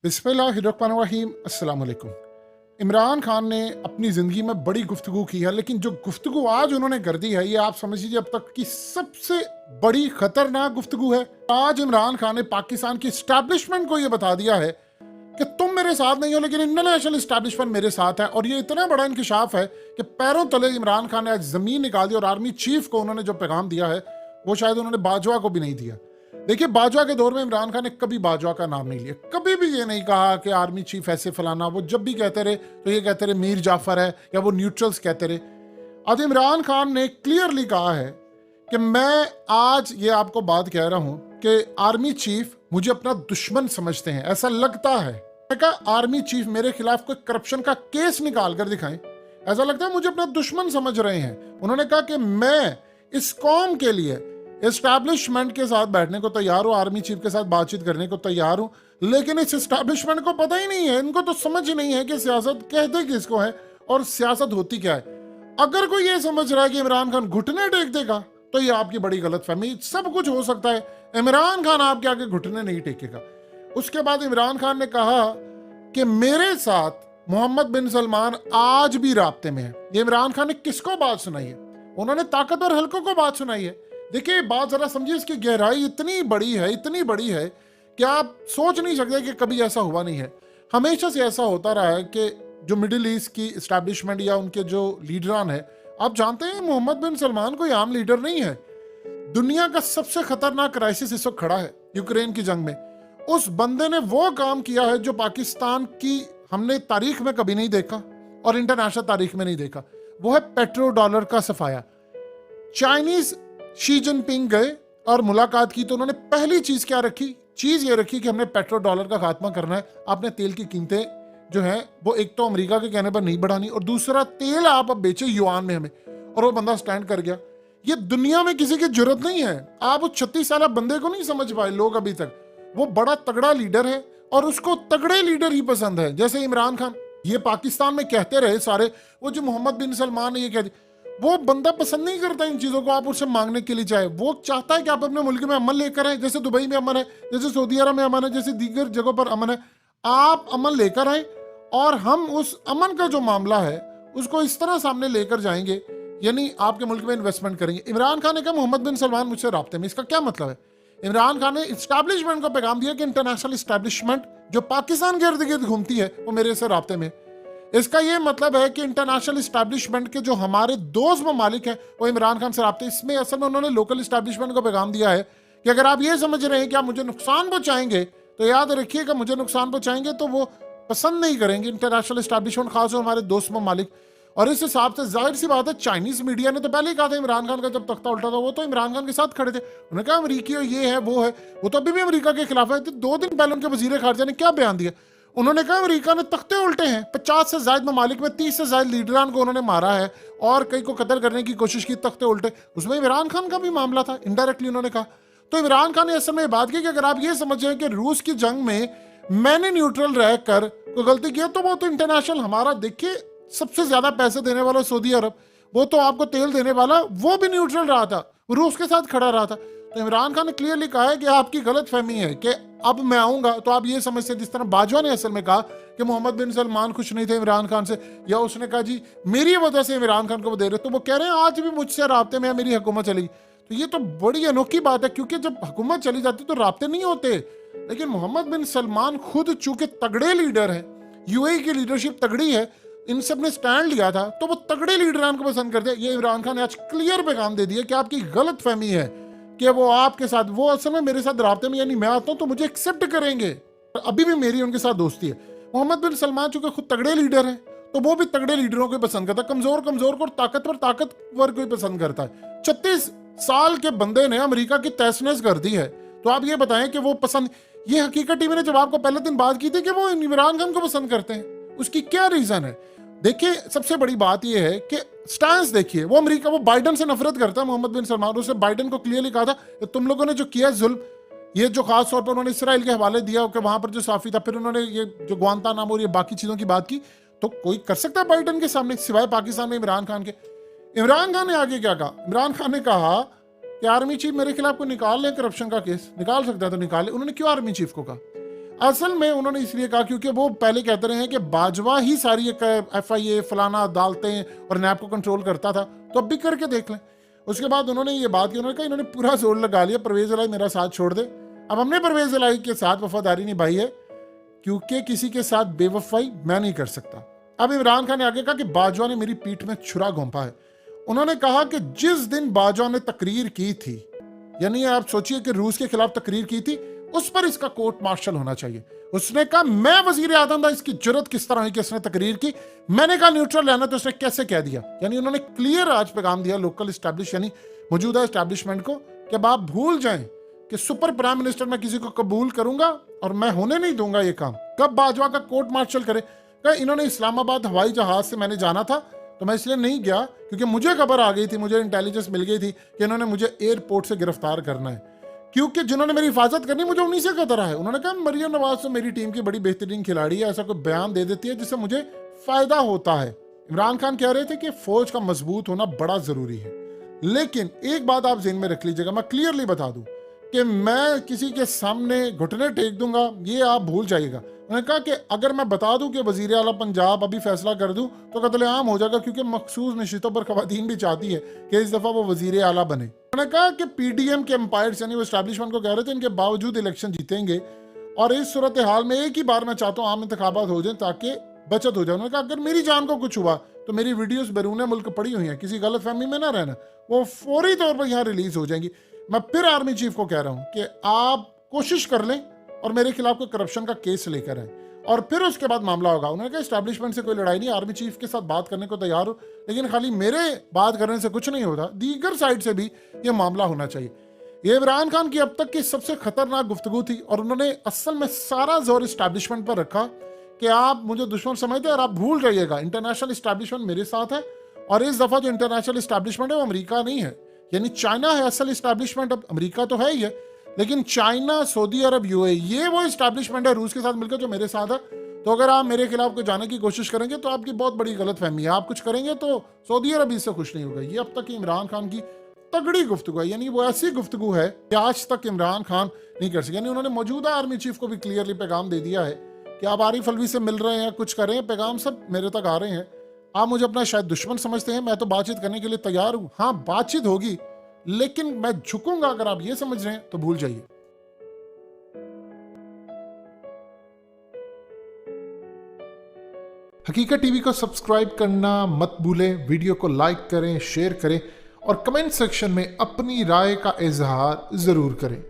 बिस्मिल्लाहिर्रहमानिर्रहीम। अस्सलाम वालेकुम। इमरान खान ने अपनी ज़िंदगी में बड़ी गुफ्तगू की है, लेकिन जो गुफ्तगू आज उन्होंने कर दी है, ये आप समझ लीजिए अब तक की सबसे बड़ी खतरनाक गुफ्तगू है। आज इमरान खान ने पाकिस्तान की इस्टेब्लिशमेंट को ये बता दिया है कि तुम मेरे साथ नहीं हो, लेकिन इंटरनेशनल इस्टेब्लिशमेंट मेरे साथ है। और ये इतना बड़ा इंकशाफ है कि पैरों तले इमरान खान ने आज ज़मीन निकाल दी। और आर्मी चीफ को उन्होंने जो पैगाम दिया है, वो शायद उन्होंने बाजवा को भी नहीं दिया। देखिए, बाजवा के दौर में इमरान खान ने कभी बाजवा का नाम नहीं लिया, कभी भी ये नहीं कहा कि आर्मी चीफ ऐसे फलाना। वो जब भी कहते रहे तो ये कहते रहे मीर जाफर है, या वो न्यूट्रल्स कहते रहे। आज इमरान खान ने क्लियरली कहा है कि मैं आज ये आपको बात कह रहा हूं कि आर्मी चीफ मुझे अपना दुश्मन समझते हैं, ऐसा लगता है। मैं कहा आर्मी चीफ मेरे खिलाफ कोई करप्शन का केस निकाल कर दिखाएं, ऐसा लगता है मुझे अपना दुश्मन समझ रहे हैं। उन्होंने कहा कि मैं इस कौम के लिए एस्टैब्लिशमेंट के साथ बैठने को तैयार हूं, आर्मी चीफ के साथ बातचीत करने को तैयार हूं, लेकिन इस एस्टैब्लिशमेंट को पता ही नहीं है, इनको तो समझ ही नहीं है कि सियासत कहते किसको है और सियासत होती क्या है। अगर कोई ये समझ रहा है कि इमरान खान घुटने टेक देगा, तो ये आपकी बड़ी गलतफहमी। सब कुछ हो सकता है, इमरान खान आपके आगे घुटने नहीं टेकेगा। उसके बाद इमरान खान ने कहा कि मेरे साथ मोहम्मद बिन सलमान आज भी राब्ते में है। ये इमरान खान ने किसको बात सुनाई है? उन्होंने ताकतवर हल्कों को बात सुनाई है। देखिए, बात जरा समझिए, इसकी गहराई इतनी बड़ी है, इतनी बड़ी है कि आप सोच नहीं सकते कि कभी ऐसा हुआ नहीं है। हमेशा से ऐसा होता रहा है कि जो मिडिल ईस्ट की इस्टेब्लिशमेंट या उनके जो लीडरान है, आप जानते हैं मोहम्मद बिन सलमान कोई आम लीडर नहीं है। दुनिया का सबसे खतरनाक क्राइसिस इस वक्त खड़ा है यूक्रेन की जंग में। उस बंदे ने वो काम किया है जो पाकिस्तान की हमने तारीख में कभी नहीं देखा और इंटरनेशनल तारीख में नहीं देखा। वो है पेट्रो डॉलर का सफाया। चाइनीज शी जिनपिंग गए और मुलाकात की, तो उन्होंने पहली चीज क्या रखी? चीज ये रखी कि हमने पेट्रो डॉलर का खात्मा करना है। आपने तेल की कीमतें जो है वो एक तो अमेरिका के कहने पर नहीं बढ़ानी, और दूसरा तेल आप अब बेचे युआन में हमें। और वो बंदा स्टैंड कर गया। ये दुनिया में किसी की जरूरत नहीं है। आप उस 36 साल बंदे को नहीं समझ पाए लोग अभी तक। वो बड़ा तगड़ा लीडर है और उसको तगड़े लीडर ही पसंद है, जैसे इमरान खान। ये पाकिस्तान में कहते रहे सारे, वो जो मोहम्मद बिन सलमान ने ये कह दिया, वो बंदा पसंद नहीं करता इन चीजों को आप उससे मांगने के लिए चाहे। वो चाहता है कि आप अपने मुल्क में अमन लेकर आए, जैसे दुबई में अमन है, जैसे सऊदी अरब में अमन है, जैसे दीगर जगहों पर अमन है। आप अमन लेकर आए और हम उस अमन का जो मामला है उसको इस तरह सामने लेकर जाएंगे, यानी आपके मुल्क में इन्वेस्टमेंट करेंगे। इमरान खान ने कहा मोहम्मद बिन सलमान मुझसे राब्ते में। इसका क्या मतलब है? इमरान खान ने इस्टेब्लिशमेंट को पैगाम दिया कि इंटरनेशनल इस्टेब्लिशमेंट जो पाकिस्तान के इर्द गिर्द घूमती है वो मेरे से राब्ते में। इसका यह मतलब है कि इंटरनेशनल इस्टेब्लिशमेंट के जो हमारे दोस्त ममालिक हैं वो इमरान खान से राब्ते। इसमें असल में उन्होंने लोकल इस्टेब्लिशमेंट को पैगाम दिया है कि अगर आप ये समझ रहे हैं कि आप मुझे नुकसान पहुंचाएंगे, तो याद रखिएगा मुझे नुकसान पहुंचाएंगे तो वो पसंद नहीं करेंगे इंटरनेशनल इस्टेब्लिशमेंट, खासकर हमारे दोस्त ममालिक। और इस हिसाब से जाहिर सी बात है, चाइनीज मीडिया ने तो पहले ही कहा था इमरान खान का जब तख्ता उल्टा था, वो तो इमरान खान के साथ खड़े थे। उन्होंने कहा अमरीकी ये है वो है, वो तो अभी भी अमेरिका के खिलाफ है। 2 दिन पहले उनके वजीर खारजा ने क्या बयान दिया? उन्होंने कहा अमेरिका ने तख्ते उल्टे हैं। 50 से ज्यादा ममालिक में 30 से ज्यादा लीडरान को उन्होंने मारा है और कई को कत्ल करने की कोशिश की, तख्ते उल्टे। उसमें इमरान खान का भी मामला था, इनडायरेक्टली उन्होंने कहा। तो इमरान खान ने असल में बात की कि अगर आप ये समझ रहे कि रूस की जंग में मैंने न्यूट्रल रहकर कोई गलती की, तो वो तो इंटरनेशनल हमारा, देखिए सबसे ज्यादा पैसे देने वाला सऊदी अरब, वो तो आपको तेल देने वाला, वो भी न्यूट्रल रहा था, रूस के साथ खड़ा रहा था। तो इमरान खान ने क्लियरली कहा है कि आपकी गलत फहमी है कि अब मैं आऊंगा तो आप ये समझते, जिस तरह बाजवा ने असल में कहा कि मोहम्मद बिन सलमान खुश नहीं थे इमरान खान से, या उसने कहा जी मेरी वजह से इमरान खान को वो दे रहे, तो वो कह रहे हैं आज भी मुझसे राब्ते में है, मेरी हुकूमत चलेगी। तो ये तो बड़ी अनोखी बात है, क्योंकि जब हुकूमत चली जाती तो राब्ते नहीं होते। लेकिन मोहम्मद बिन सलमान खुद चूंकि तगड़े लीडर है, यूएई की लीडरशिप तगड़ी है, इन सब ने स्टैंड लिया था, तो वो तगड़े लीडरान को पसंद करते हैं। ये इमरान खान ने आज क्लियर पैगाम दे दिया कि आपकी गलत फहमी है कि वो आपके साथ, वो असल में मेरे साथ राब्ते में, यानी मैं आता हूं तो मुझे एक्सेप्ट करेंगे। अभी भी मेरी उनके साथ दोस्ती है। मोहम्मद बिन सलमान चूंकि खुद तगड़े लीडर हैं, तो वो भी तगड़े लीडरों को पसंद करता है। कमजोर को और ताकतवर को पसंद करता है। 36 साल के बंदे ने अमेरिका की तहस-नहस कर दी है, तो आप ये बताएं कि वो पसंद, ये हकीकत टीवी ने जब आपको पहले दिन बात की थी कि वो इमरान खान को पसंद करते हैं, उसकी क्या रीजन है? देखिए, सबसे बड़ी बात यह है कि स्टैंस देखिए, वो अमेरिका, वो बाइडन से नफरत करता है मोहम्मद बिन सलमान। उसने बाइडन को क्लियरली कहा था कि तुम लोगों ने जो किया जुल्म, ये जो खास तौर पर उन्होंने इसराइल के हवाले दिया कि वहां पर जो साफी था, फिर उन्होंने ये जो ग्वांतानामो और ये बाकी चीजों की बात की, तो कोई कर सकता है बाइडन के सामने सिवाय पाकिस्तान में इमरान खान के? इमरान खान ने आगे क्या कहा? इमरान खान ने कहा कि आर्मी चीफ मेरे खिलाफ को निकाल ले करप्शन का केस, निकाल सकता है तो निकाले। उन्होंने क्यों आर्मी चीफ को कहा? असल में उन्होंने इसलिए कहा क्योंकि वो पहले कहते रहे हैं कि बाजवा ही सारी FIA फलाना अदालतें और नैब को कंट्रोल करता था, तो अब भी करके देख लें। उसके बाद उन्होंने ये बात की, उन्होंने कहा इन्होंने पूरा जोर लगा लिया, परवेज इलाही मेरा साथ छोड़ दे। अब हमने परवेज इलाही के साथ वफादारी निभाई है, क्योंकि किसी के साथ बेवफाई मैं नहीं कर सकता। अब इमरान खान ने आगे कहा कि बाजवा ने मेरी पीठ में छुरा घोंपा है। उन्होंने कहा कि जिस दिन बाजवा ने तकरीर की थी, यानी आप सोचिए कि रूस के खिलाफ तकरीर की थी, उस पर इसका कोर्ट मार्शल होना चाहिए। उसने कहा मैं वजीर आजम था, इसकी जरूरत किस तरह हुई कि इसने तकरीर की। मैंने कहा न्यूट्रल रहना, तो उसने कैसे कह दिया। यानी उन्होंने क्लियर आज पैगाम दिया लोकल इस्टेब्लिश यानी मौजूदा इस्टेब्लिशमेंट को कि अब आप भूल जाएं कि सुपर प्राइम मिनिस्टर मैं किसी को कबूल करूंगा और मैं होने नहीं दूंगा ये काम। कब बाजवा का कोर्ट मार्शल करे? कहा इन्होंने इस्लामाबाद हवाई जहाज से मैंने जाना था, तो मैं इसलिए नहीं गया क्योंकि मुझे खबर आ गई थी, मुझे इंटेलिजेंस मिल गई थी कि इन्होंने मुझे एयरपोर्ट से गिरफ्तार करना है, क्योंकि जिन्होंने मेरी हिफाजत करनी मुझे उन्हीं से खतरा है। उन्होंने कहा मरियम नवाज तो मेरी टीम की बड़ी बेहतरीन खिलाड़ी है, ऐसा कोई बयान दे देती है जिससे मुझे फायदा होता है। इमरान खान कह रहे थे कि फौज का मजबूत होना बड़ा जरूरी है, लेकिन एक बात आप ज़हन में रख लीजिएगा, मैं क्लियरली बता दूं कि मैं किसी के सामने घुटने टेक दूंगा, ये आप भूल जाइएगा। उन्होंने कहा कि अगर मैं बता दूं कि वजीर आला पंजाब अभी फैसला कर दूं तो कत्लेआम हो जाएगा, क्योंकि मखसूस नशितों पर खवातीन भी चाहती है कि इस दफा वो वजीर आला बने। उन्होंने कहा कि PDM के एम्पायर्स यानी वो एस्टैब्लिशमेंट को कह रहे थे इनके बावजूद इलेक्शन जीतेंगे, और इस सूरत हाल में एक ही बार मैं चाहता हूँ आम इंतखाबात हो जाए ताकि बचत हो जाए। उन्होंने कहा अगर मेरी जान को कुछ हुआ तो मेरी वीडियोस बैरून मुल्क पड़ी हुई हैं, किसी गलत फहमी में ना रहना, वो फौरी तौर पर यहाँ रिलीज हो जाएंगी। मैं फिर आर्मी चीफ को कह रहा हूँ कि आप कोशिश कर लें और मेरे खिलाफ कोई करप्शन का केस लेकर आए, और फिर उसके बाद मामला होगा। उन्होंने कहा एस्टैब्लिशमेंट से कोई लड़ाई नहीं, आर्मी चीफ के साथ बात करने को तैयार हो, लेकिन खाली मेरे बात करने से कुछ नहीं होता, दीगर साइड से भी ये मामला होना चाहिए। ये इमरान खान की अब तक की सबसे खतरनाक गुफ्तगू थी, और उन्होंने असल में सारा जोर एस्टैब्लिशमेंट पर रखा कि आप मुझे दुश्मन समझते हैं और आप भूल जाइएगा इंटरनेशनल एस्टैब्लिशमेंट मेरे साथ है, और इस दफा जो इंटरनेशनल एस्टैब्लिशमेंट है वो अमेरिका नहीं है, यानी चाइना है असल एस्टैब्लिशमेंट। अब अमेरिका तो है ही है, लेकिन चाइना, सऊदी अरब, UAE ये वो एस्टैब्लिशमेंट है रूस के साथ मिलकर जो मेरे साथ है। तो अगर आप मेरे खिलाफ कोई जाने की कोशिश करेंगे तो आपकी बहुत बड़ी गलत फहमी है, आप कुछ करेंगे तो सऊदी अरब इससे खुश नहीं होगा। ये अब तक इमरान खान की तगड़ी गुफ्तगू है, यानी वो ऐसी गुफ्तगू है कि आज तक इमरान खान नहीं कर सके। यानी उन्होंने मौजूदा आर्मी चीफ को भी क्लियरली पैगाम दे दिया है कि आप आरिफ अलवी से मिल रहे हैं, कुछ कर रहे हैं, पैगाम सब मेरे तक आ रहे हैं। आप मुझे अपना शायद दुश्मन समझते हैं, मैं तो बातचीत करने के लिए तैयार हूँ, हाँ बातचीत होगी, लेकिन मैं झुकूंगा अगर आप ये समझ रहे हैं तो भूल जाइए। हकीकत टीवी को सब्सक्राइब करना मत भूलें, वीडियो को लाइक करें, शेयर करें और कमेंट सेक्शन में अपनी राय का इजहार जरूर करें।